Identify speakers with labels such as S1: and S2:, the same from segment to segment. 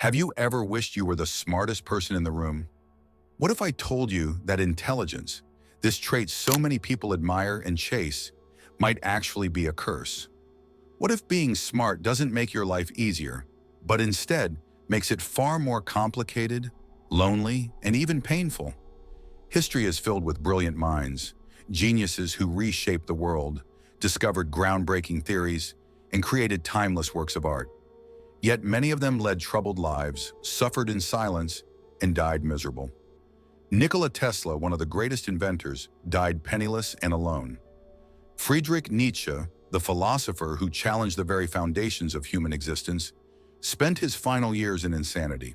S1: Have you ever wished you were the smartest person in the room? What if I told you that intelligence, this trait so many people admire and chase, might actually be a curse? What if being smart doesn't make your life easier, but instead makes it far more complicated, lonely, and even painful? History is filled with brilliant minds, geniuses who reshaped the world, discovered groundbreaking theories, and created timeless works of art. Yet many of them led troubled lives, suffered in silence, and died miserable. Nikola Tesla, one of the greatest inventors, died penniless and alone. Friedrich Nietzsche, the philosopher who challenged the very foundations of human existence, spent his final years in insanity.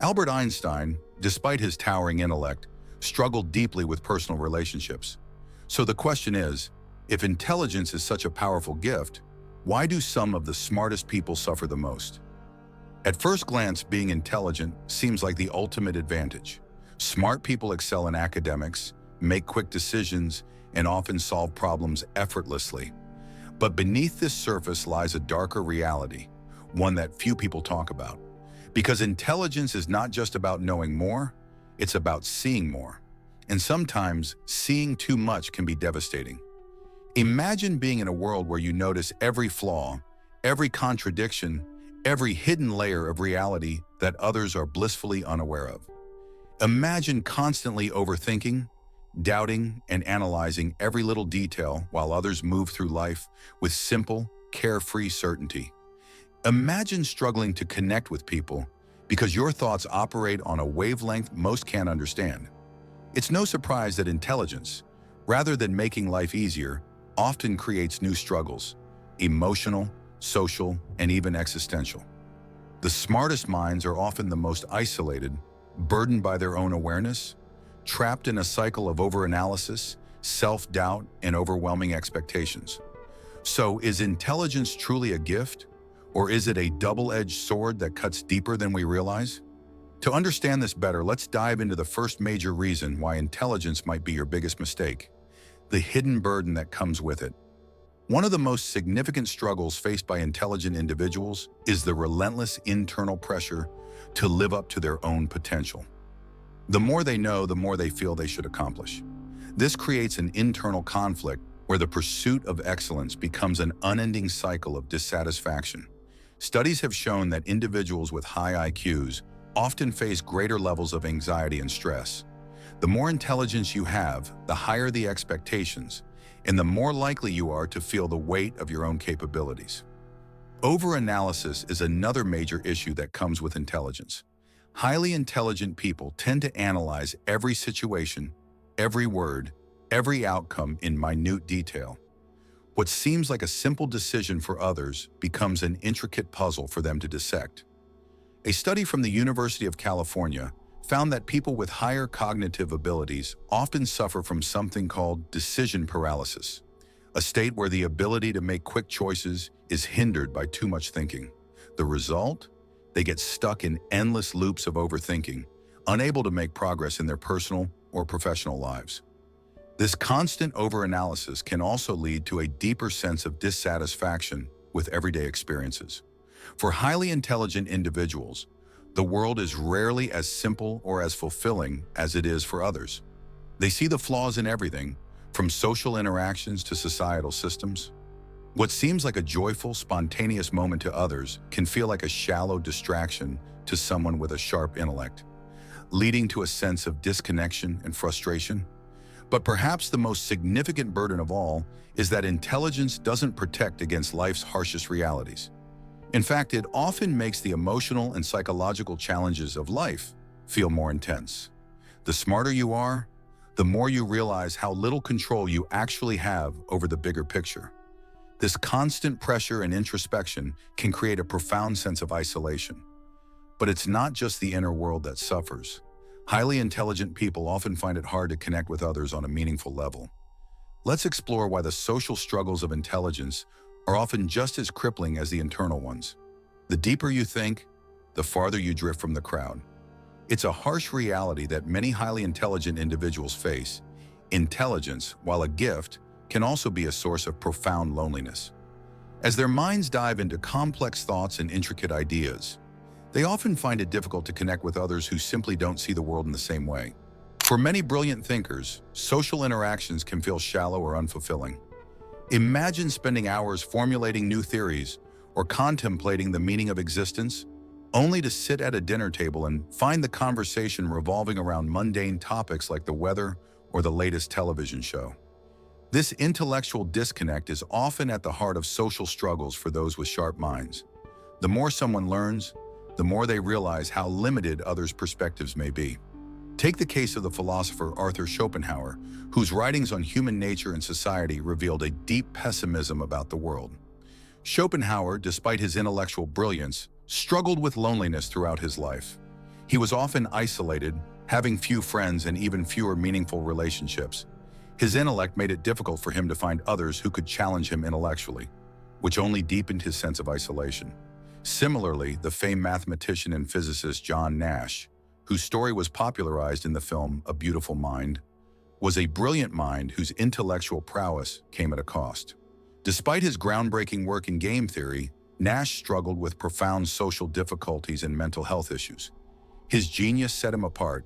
S1: Albert Einstein, despite his towering intellect, struggled deeply with personal relationships. So the question is, if intelligence is such a powerful gift, why do some of the smartest people suffer the most? At first glance, being intelligent seems like the ultimate advantage. Smart people excel in academics, make quick decisions, and often solve problems effortlessly. But beneath this surface lies a darker reality, one that few people talk about. Because intelligence is not just about knowing more, it's about seeing more. And sometimes, seeing too much can be devastating. Imagine being in a world where you notice every flaw, every contradiction, every hidden layer of reality that others are blissfully unaware of. Imagine constantly overthinking, doubting, and analyzing every little detail while others move through life with simple, carefree certainty. Imagine struggling to connect with people because your thoughts operate on a wavelength most can't understand. It's no surprise that intelligence, rather than making life easier, often creates new struggles, emotional, social, and even existential. The smartest minds are often the most isolated, burdened by their own awareness, trapped in a cycle of overanalysis, self-doubt, and overwhelming expectations. So, is intelligence truly a gift, or is it a double-edged sword that cuts deeper than we realize? To understand this better, let's dive into the first major reason why intelligence might be your biggest mistake: the hidden burden that comes with it. One of the most significant struggles faced by intelligent individuals is the relentless internal pressure to live up to their own potential. The more they know, the more they feel they should accomplish. This creates an internal conflict where the pursuit of excellence becomes an unending cycle of dissatisfaction. Studies have shown that individuals with high IQs often face greater levels of anxiety and stress. The more intelligence you have, the higher the expectations, and the more likely you are to feel the weight of your own capabilities. Overanalysis is another major issue that comes with intelligence. Highly intelligent people tend to analyze every situation, every word, every outcome in minute detail. What seems like a simple decision for others becomes an intricate puzzle for them to dissect. A study from the University of California found that people with higher cognitive abilities often suffer from something called decision paralysis, a state where the ability to make quick choices is hindered by too much thinking. The result? They get stuck in endless loops of overthinking, unable to make progress in their personal or professional lives. This constant overanalysis can also lead to a deeper sense of dissatisfaction with everyday experiences. For highly intelligent individuals, the world is rarely as simple or as fulfilling as it is for others. They see the flaws in everything, from social interactions to societal systems. What seems like a joyful, spontaneous moment to others can feel like a shallow distraction to someone with a sharp intellect, leading to a sense of disconnection and frustration. But perhaps the most significant burden of all is that intelligence doesn't protect against life's harshest realities. In fact, it often makes the emotional and psychological challenges of life feel more intense. The smarter you are, the more you realize how little control you actually have over the bigger picture. This constant pressure and introspection can create a profound sense of isolation. But it's not just the inner world that suffers. Highly intelligent people often find it hard to connect with others on a meaningful level. Let's explore why the social struggles of intelligence are often just as crippling as the internal ones. The deeper you think, the farther you drift from the crowd. It's a harsh reality that many highly intelligent individuals face. Intelligence, while a gift, can also be a source of profound loneliness. As their minds dive into complex thoughts and intricate ideas, They often find it difficult to connect with others who simply don't see the world in the same way. For many brilliant thinkers, social interactions can feel shallow or unfulfilling. Imagine spending hours formulating new theories or contemplating the meaning of existence, only to sit at a dinner table and find the conversation revolving around mundane topics like the weather or the latest television show. This intellectual disconnect is often at the heart of social struggles for those with sharp minds. The more someone learns, the more they realize how limited others' perspectives may be. Take the case of the philosopher Arthur Schopenhauer, whose writings on human nature and society revealed a deep pessimism about the world. Schopenhauer, despite his intellectual brilliance, struggled with loneliness throughout his life. He was often isolated, having few friends and even fewer meaningful relationships. His intellect made it difficult for him to find others who could challenge him intellectually, which only deepened his sense of isolation. Similarly, the famed mathematician and physicist John Nash, whose story was popularized in the film A Beautiful Mind, was a brilliant mind whose intellectual prowess came at a cost. Despite his groundbreaking work in game theory, Nash struggled with profound social difficulties and mental health issues. His genius set him apart,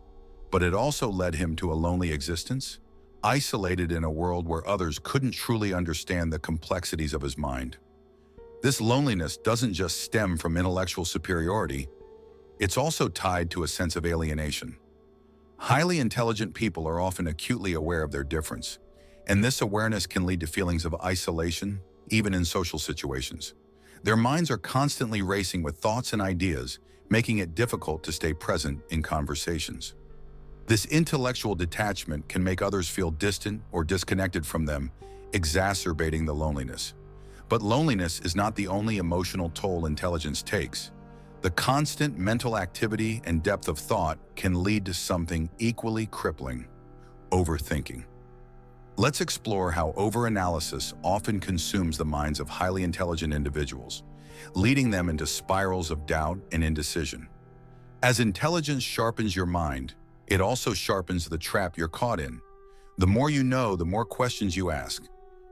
S1: but it also led him to a lonely existence, isolated in a world where others couldn't truly understand the complexities of his mind. This loneliness doesn't just stem from intellectual superiority, it's also tied to a sense of alienation. Highly intelligent people are often acutely aware of their difference, and this awareness can lead to feelings of isolation, even in social situations. Their minds are constantly racing with thoughts and ideas, making it difficult to stay present in conversations. This intellectual detachment can make others feel distant or disconnected from them, exacerbating the loneliness. But loneliness is not the only emotional toll intelligence takes. The constant mental activity and depth of thought can lead to something equally crippling: overthinking. Let's explore how overanalysis often consumes the minds of highly intelligent individuals, leading them into spirals of doubt and indecision. As intelligence sharpens your mind, it also sharpens the trap you're caught in. The more you know, the more questions you ask.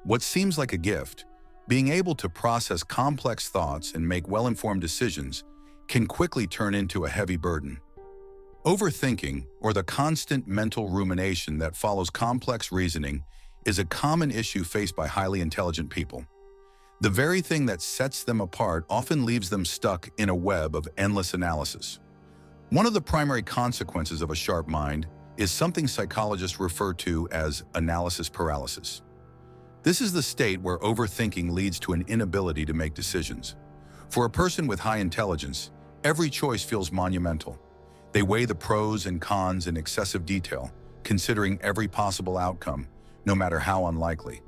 S1: What seems like a gift, being able to process complex thoughts and make well-informed decisions, can quickly turn into a heavy burden. Overthinking, or the constant mental rumination that follows complex reasoning, is a common issue faced by highly intelligent people. The very thing that sets them apart often leaves them stuck in a web of endless analysis. One of the primary consequences of a sharp mind is something psychologists refer to as analysis paralysis. This is the state where overthinking leads to an inability to make decisions. For a person with high intelligence, every choice feels monumental. They weigh the pros and cons in excessive detail, considering every possible outcome, no matter how unlikely.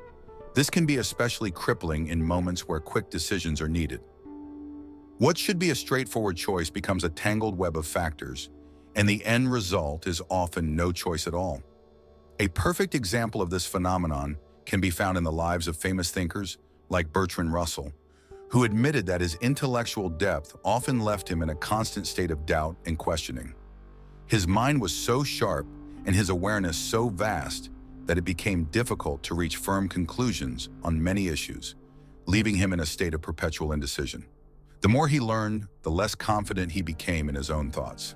S1: This can be especially crippling in moments where quick decisions are needed. What should be a straightforward choice becomes a tangled web of factors, and the end result is often no choice at all. A perfect example of this phenomenon can be found in the lives of famous thinkers like Bertrand Russell, who admitted that his intellectual depth often left him in a constant state of doubt and questioning. His mind was so sharp and his awareness so vast that it became difficult to reach firm conclusions on many issues, leaving him in a state of perpetual indecision. The more he learned, the less confident he became in his own thoughts.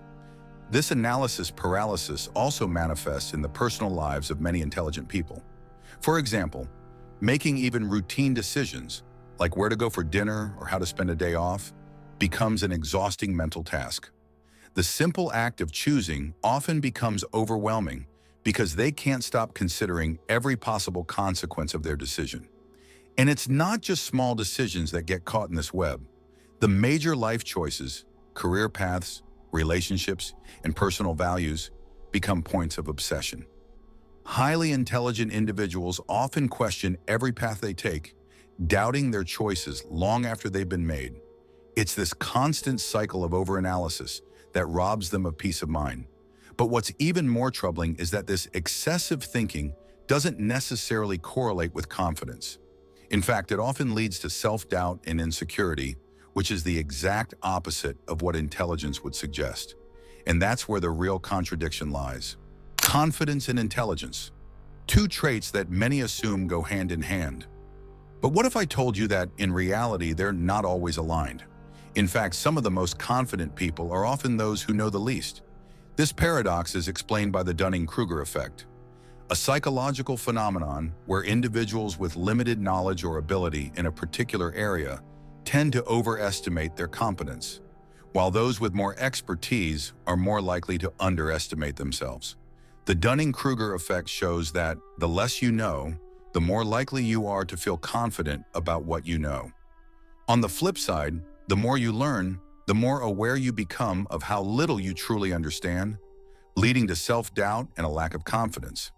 S1: This analysis paralysis also manifests in the personal lives of many intelligent people. For example, making even routine decisions, like where to go for dinner or how to spend a day off, becomes an exhausting mental task. The simple act of choosing often becomes overwhelming because they can't stop considering every possible consequence of their decision. And it's not just small decisions that get caught in this web. The major life choices, career paths, relationships, and personal values become points of obsession. Highly intelligent individuals often question every path they take, doubting their choices long after they've been made. It's this constant cycle of overanalysis that robs them of peace of mind. But what's even more troubling is that this excessive thinking doesn't necessarily correlate with confidence. In fact, it often leads to self-doubt and insecurity, which is the exact opposite of what intelligence would suggest. And that's where the real contradiction lies. Confidence and intelligence, two traits that many assume go hand in hand. But what if I told you that, in reality, they're not always aligned? In fact, some of the most confident people are often those who know the least. This paradox is explained by the Dunning-Kruger effect, a psychological phenomenon where individuals with limited knowledge or ability in a particular area tend to overestimate their competence, while those with more expertise are more likely to underestimate themselves. The Dunning-Kruger effect shows that the less you know, the more likely you are to feel confident about what you know. On the flip side, the more you learn, the more aware you become of how little you truly understand, leading to self-doubt and a lack of confidence.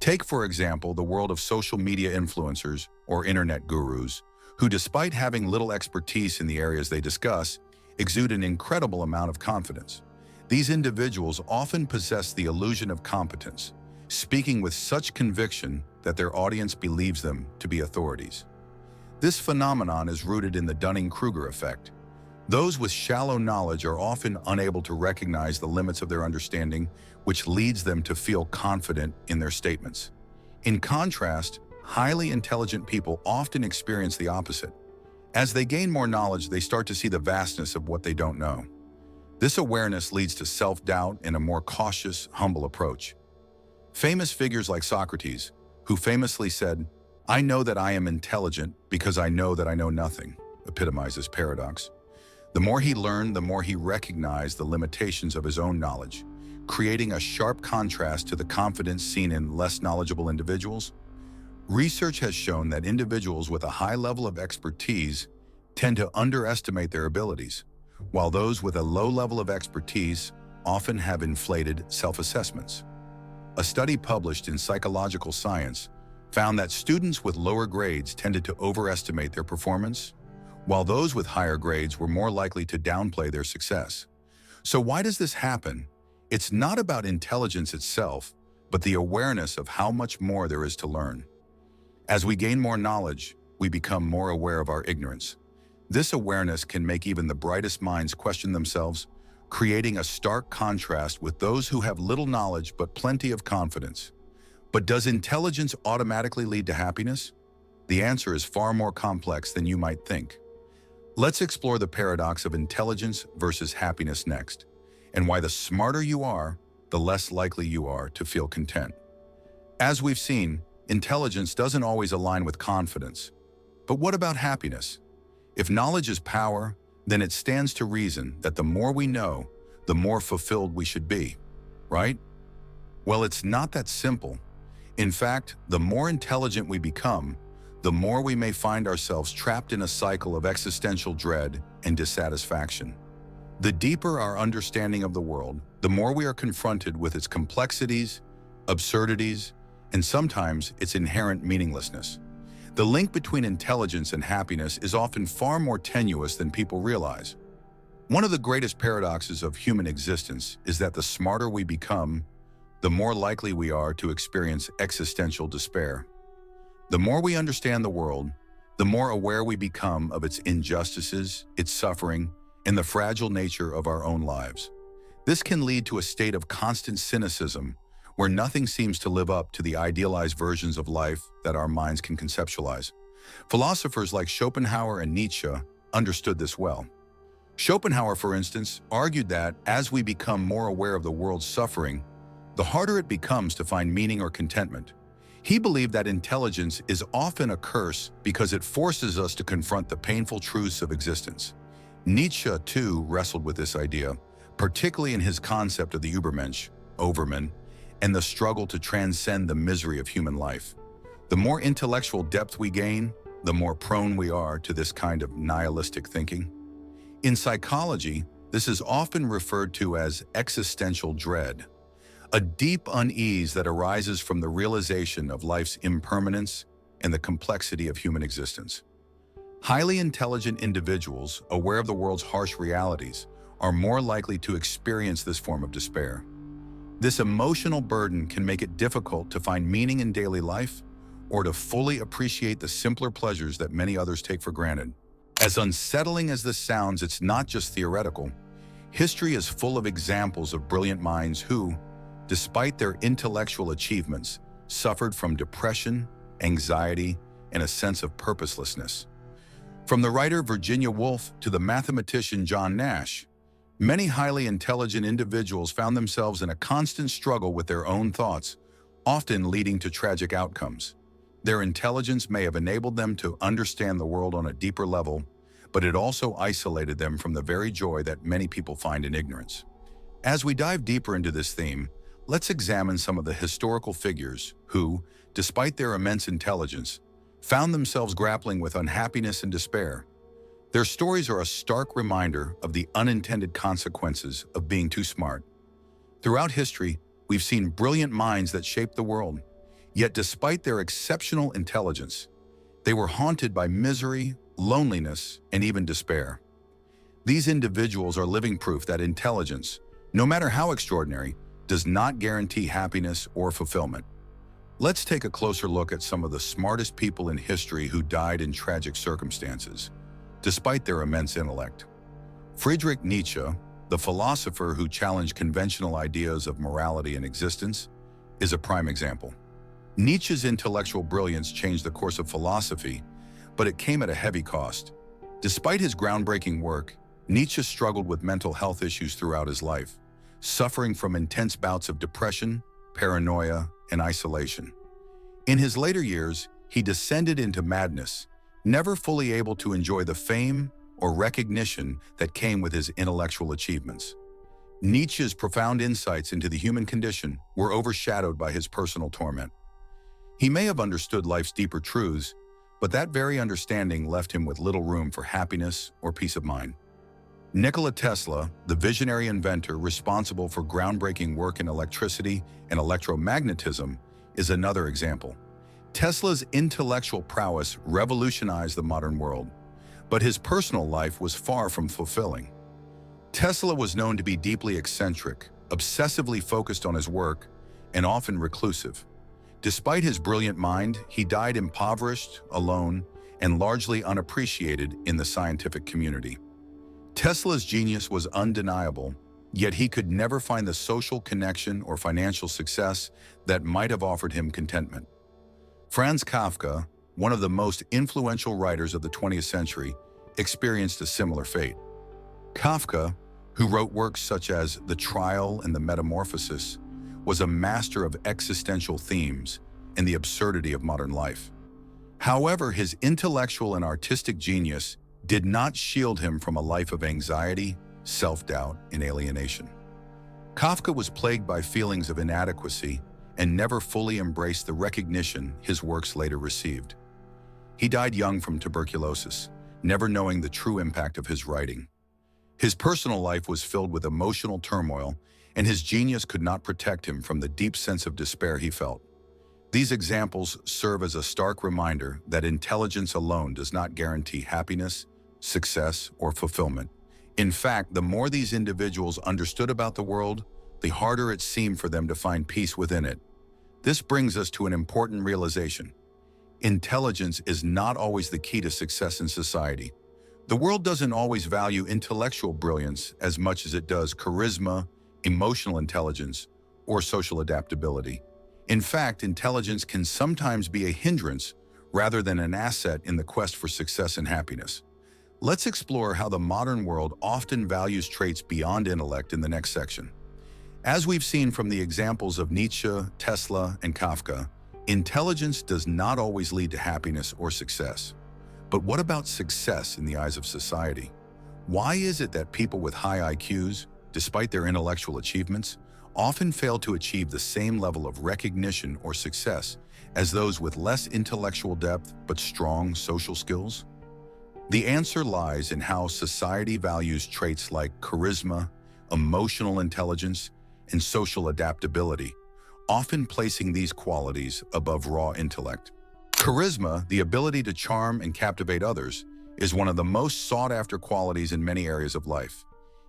S1: Take, for example, the world of social media influencers or internet gurus, who, despite having little expertise in the areas they discuss, exude an incredible amount of confidence. These individuals often possess the illusion of competence, speaking with such conviction that their audience believes them to be authorities. This phenomenon is rooted in the Dunning-Kruger effect. Those with shallow knowledge are often unable to recognize the limits of their understanding, which leads them to feel confident in their statements. In contrast, highly intelligent people often experience the opposite. As they gain more knowledge, they start to see the vastness of what they don't know. This awareness leads to self-doubt and a more cautious, humble approach. Famous figures like Socrates, who famously said, "I know that I am intelligent because I know that I know nothing," epitomize this paradox. The more he learned, the more he recognized the limitations of his own knowledge, creating a sharp contrast to the confidence seen in less knowledgeable individuals. Research has shown that individuals with a high level of expertise tend to underestimate their abilities, while those with a low level of expertise often have inflated self-assessments. A study published in Psychological Science found that students with lower grades tended to overestimate their performance, while those with higher grades were more likely to downplay their success. So why does this happen? It's not about intelligence itself, but the awareness of how much more there is to learn. As we gain more knowledge, we become more aware of our ignorance. This awareness can make even the brightest minds question themselves, creating a stark contrast with those who have little knowledge but plenty of confidence. But does intelligence automatically lead to happiness? The answer is far more complex than you might think. Let's explore the paradox of intelligence versus happiness next, and why the smarter you are, the less likely you are to feel content. As we've seen, intelligence doesn't always align with confidence. But what about happiness? If knowledge is power, then it stands to reason that the more we know, the more fulfilled we should be, right? Well, it's not that simple. In fact, the more intelligent we become, the more we may find ourselves trapped in a cycle of existential dread and dissatisfaction. The deeper our understanding of the world, the more we are confronted with its complexities, absurdities, and sometimes its inherent meaninglessness. The link between intelligence and happiness is often far more tenuous than people realize. One of the greatest paradoxes of human existence is that the smarter we become, the more likely we are to experience existential despair. The more we understand the world, the more aware we become of its injustices, its suffering, and the fragile nature of our own lives. This can lead to a state of constant cynicism, where nothing seems to live up to the idealized versions of life that our minds can conceptualize. Philosophers like Schopenhauer and Nietzsche understood this well. Schopenhauer, for instance, argued that as we become more aware of the world's suffering, the harder it becomes to find meaning or contentment. He believed that intelligence is often a curse because it forces us to confront the painful truths of existence. Nietzsche, too, wrestled with this idea, particularly in his concept of the Übermensch, Overman, and the struggle to transcend the misery of human life. The more intellectual depth we gain, the more prone we are to this kind of nihilistic thinking. In psychology, this is often referred to as existential dread, a deep unease that arises from the realization of life's impermanence and the complexity of human existence. Highly intelligent individuals, aware of the world's harsh realities, are more likely to experience this form of despair. This emotional burden can make it difficult to find meaning in daily life or to fully appreciate the simpler pleasures that many others take for granted. As unsettling as this sounds, it's not just theoretical. History is full of examples of brilliant minds who, despite their intellectual achievements, suffered from depression, anxiety, and a sense of purposelessness. From the writer Virginia Woolf to the mathematician John Nash, many highly intelligent individuals found themselves in a constant struggle with their own thoughts, often leading to tragic outcomes. Their intelligence may have enabled them to understand the world on a deeper level, but it also isolated them from the very joy that many people find in ignorance. As we dive deeper into this theme, let's examine some of the historical figures who, despite their immense intelligence, found themselves grappling with unhappiness and despair. Their stories are a stark reminder of the unintended consequences of being too smart. Throughout history, we've seen brilliant minds that shaped the world, yet despite their exceptional intelligence, they were haunted by misery, loneliness, and even despair. These individuals are living proof that intelligence, no matter how extraordinary, does not guarantee happiness or fulfillment. Let's take a closer look at some of the smartest people in history who died in tragic circumstances, despite their immense intellect. Friedrich Nietzsche, the philosopher who challenged conventional ideas of morality and existence, is a prime example. Nietzsche's intellectual brilliance changed the course of philosophy, but it came at a heavy cost. Despite his groundbreaking work, Nietzsche struggled with mental health issues throughout his life, suffering from intense bouts of depression, paranoia, and isolation. In his later years, he descended into madness, never fully able to enjoy the fame or recognition that came with his intellectual achievements. Nietzsche's profound insights into the human condition were overshadowed by his personal torment. He may have understood life's deeper truths, but that very understanding left him with little room for happiness or peace of mind. Nikola Tesla, the visionary inventor responsible for groundbreaking work in electricity and electromagnetism, is another example. Tesla's intellectual prowess revolutionized the modern world, but his personal life was far from fulfilling. Tesla was known to be deeply eccentric, obsessively focused on his work, and often reclusive. Despite his brilliant mind, he died impoverished, alone, and largely unappreciated in the scientific community. Tesla's genius was undeniable, yet he could never find the social connection or financial success that might have offered him contentment. Franz Kafka, one of the most influential writers of the 20th century, experienced a similar fate. Kafka, who wrote works such as The Trial and the Metamorphosis, was a master of existential themes and the absurdity of modern life. However, his intellectual and artistic genius did not shield him from a life of anxiety, self-doubt, and alienation. Kafka was plagued by feelings of inadequacy and never fully embraced the recognition his works later received. He died young from tuberculosis, never knowing the true impact of his writing. His personal life was filled with emotional turmoil, and his genius could not protect him from the deep sense of despair he felt. These examples serve as a stark reminder that intelligence alone does not guarantee happiness, success, or fulfillment. In fact, the more these individuals understood about the world, the harder it seemed for them to find peace within it. This brings us to an important realization. Intelligence is not always the key to success in society. The world doesn't always value intellectual brilliance as much as it does charisma, emotional intelligence, or social adaptability. In fact, intelligence can sometimes be a hindrance rather than an asset in the quest for success and happiness. Let's explore how the modern world often values traits beyond intellect in the next section. As we've seen from the examples of Nietzsche, Tesla, and Kafka, intelligence does not always lead to happiness or success. But what about success in the eyes of society? Why is it that people with high IQs, despite their intellectual achievements, often fail to achieve the same level of recognition or success as those with less intellectual depth but strong social skills? The answer lies in how society values traits like charisma, emotional intelligence, and social adaptability, often placing these qualities above raw intellect. Charisma, the ability to charm and captivate others, is one of the most sought-after qualities in many areas of life.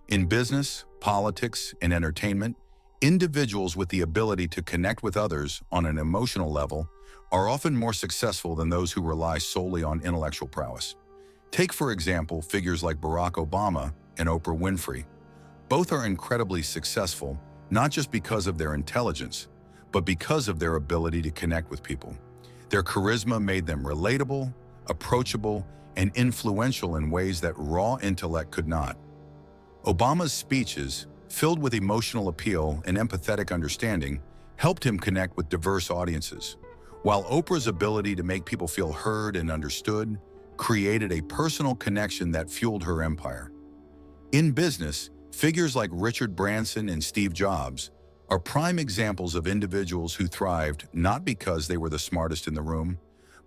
S1: In business, politics, and entertainment, individuals with the ability to connect with others on an emotional level are often more successful than those who rely solely on intellectual prowess. Take, for example, figures like Barack Obama and Oprah Winfrey. Both are incredibly successful, not just because of their intelligence, but because of their ability to connect with people. Their charisma made them relatable, approachable, and influential in ways that raw intellect could not. Obama's speeches, filled with emotional appeal and empathetic understanding, helped him connect with diverse audiences, while Oprah's ability to make people feel heard and understood created a personal connection that fueled her empire. In business, figures like Richard Branson and Steve Jobs are prime examples of individuals who thrived not because they were the smartest in the room,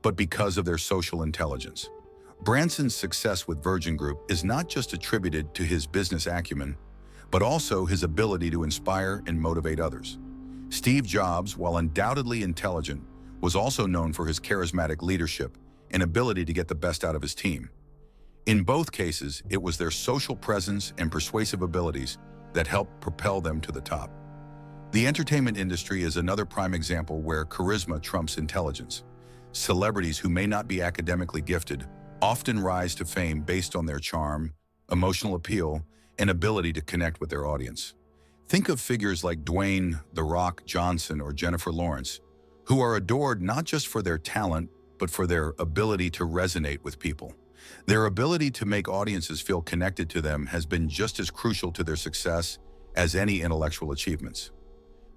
S1: but because of their social intelligence. Branson's success with Virgin Group is not just attributed to his business acumen, but also his ability to inspire and motivate others. Steve Jobs, while undoubtedly intelligent, was also known for his charismatic leadership and ability to get the best out of his team. In both cases, it was their social presence and persuasive abilities that helped propel them to the top. The entertainment industry is another prime example where charisma trumps intelligence. Celebrities who may not be academically gifted often rise to fame based on their charm, emotional appeal, and ability to connect with their audience. Think of figures like Dwayne "The Rock" Johnson or Jennifer Lawrence, who are adored not just for their talent, but for their ability to resonate with people. Their ability to make audiences feel connected to them has been just as crucial to their success as any intellectual achievements.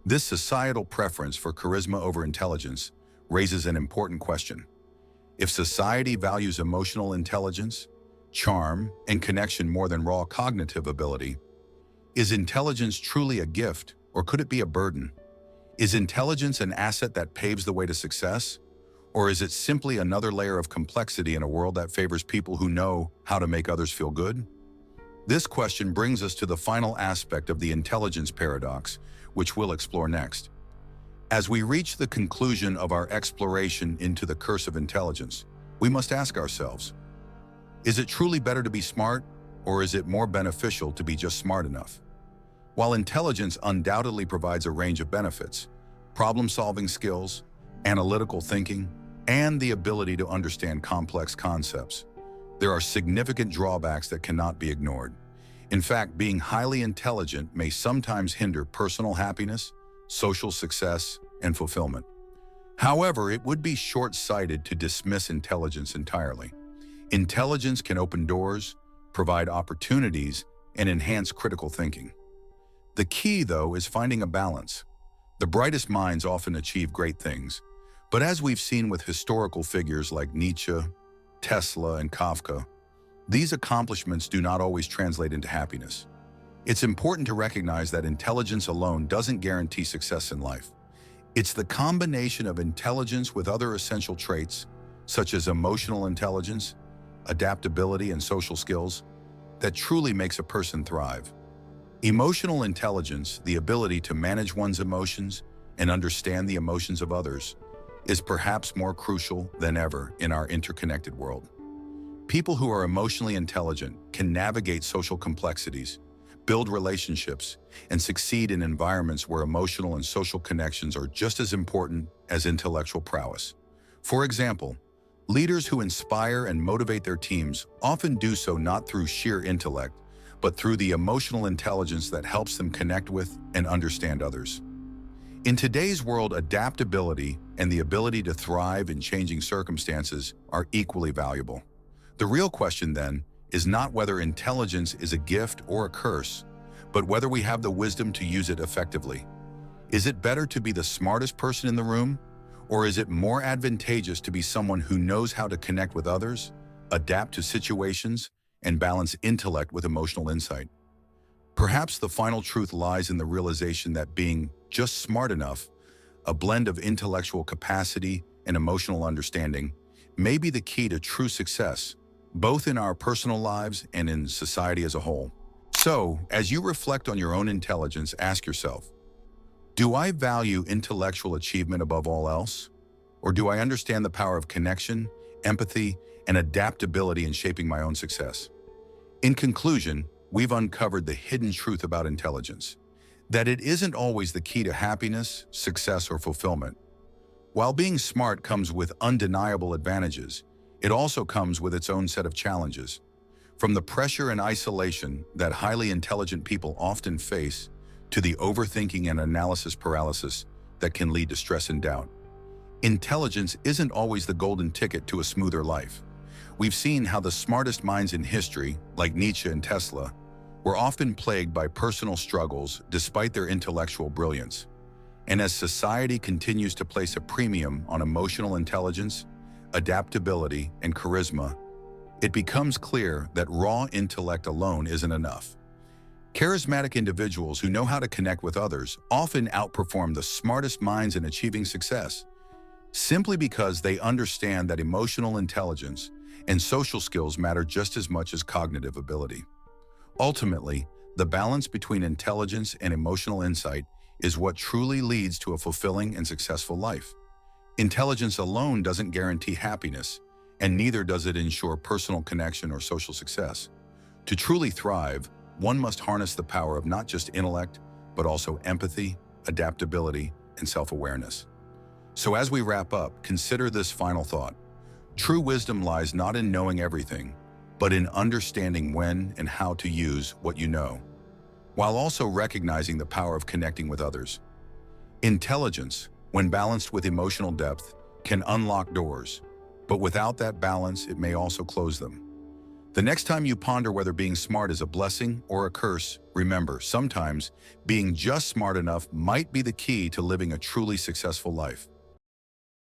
S1: This societal preference for charisma over intelligence raises an important question. If society values emotional intelligence, charm, and connection more than raw cognitive ability, is intelligence truly a gift, or could it be a burden? Is intelligence an asset that paves the way to success? Or is it simply another layer of complexity in a world that favors people who know how to make others feel good? This question brings us to the final aspect of the intelligence paradox, which we'll explore next. As we reach the conclusion of our exploration into the curse of intelligence, we must ask ourselves, is it truly better to be smart, or is it more beneficial to be just smart enough? While intelligence undoubtedly provides a range of benefits, problem-solving skills, analytical thinking, and the ability to understand complex concepts, there are significant drawbacks that cannot be ignored. In fact, being highly intelligent may sometimes hinder personal happiness, social success, and fulfillment. However, it would be short-sighted to dismiss intelligence entirely. Intelligence can open doors, provide opportunities, and enhance critical thinking. The key, though, is finding a balance. The brightest minds often achieve great things, but as we've seen with historical figures like Nietzsche, Tesla, and Kafka, these accomplishments do not always translate into happiness. It's important to recognize that intelligence alone doesn't guarantee success in life. It's the combination of intelligence with other essential traits, such as emotional intelligence, adaptability, and social skills, that truly makes a person thrive. Emotional intelligence, the ability to manage one's emotions and understand the emotions of others, is perhaps more crucial than ever in our interconnected world. People who are emotionally intelligent can navigate social complexities, build relationships, and succeed in environments where emotional and social connections are just as important as intellectual prowess. For example, leaders who inspire and motivate their teams often do so not through sheer intellect, but through the emotional intelligence that helps them connect with and understand others. In today's world, adaptability and the ability to thrive in changing circumstances are equally valuable. The real question, then, is not whether intelligence is a gift or a curse, but whether we have the wisdom to use it effectively. Is it better to be the smartest person in the room, or is it more advantageous to be someone who knows how to connect with others, adapt to situations, and balance intellect with emotional insight? Perhaps the final truth lies in the realization that being just smart enough, a blend of intellectual capacity and emotional understanding, may be the key to true success, both in our personal lives and in society as a whole. So, as you reflect on your own intelligence, ask yourself, do I value intellectual achievement above all else? Or do I understand the power of connection, empathy, and adaptability in shaping my own success? In conclusion, we've uncovered the hidden truth about intelligence, that it isn't always the key to happiness, success, or fulfillment. While being smart comes with undeniable advantages, it also comes with its own set of challenges. From the pressure and isolation that highly intelligent people often face, to the overthinking and analysis paralysis that can lead to stress and doubt. Intelligence isn't always the golden ticket to a smoother life. We've seen how the smartest minds in history, like Nietzsche and Tesla, were often plagued by personal struggles despite their intellectual brilliance. And as society continues to place a premium on emotional intelligence, adaptability, and charisma, it becomes clear that raw intellect alone isn't enough. Charismatic individuals who know how to connect with others often outperform the smartest minds in achieving success, simply because they understand that emotional intelligence and social skills matter just as much as cognitive ability. Ultimately, the balance between intelligence and emotional insight is what truly leads to a fulfilling and successful life. Intelligence alone doesn't guarantee happiness, and neither does it ensure personal connection or social success. To truly thrive, one must harness the power of not just intellect, but also empathy, adaptability, and self-awareness. So as we wrap up, consider this final thought. True wisdom lies not in knowing everything, but in understanding when and how to use what you know, while also recognizing the power of connecting with others. Intelligence, when balanced with emotional depth, can unlock doors, but without that balance, it may also close them. The next time you ponder whether being smart is a blessing or a curse, remember, sometimes being just smart enough might be the key to living a truly successful life.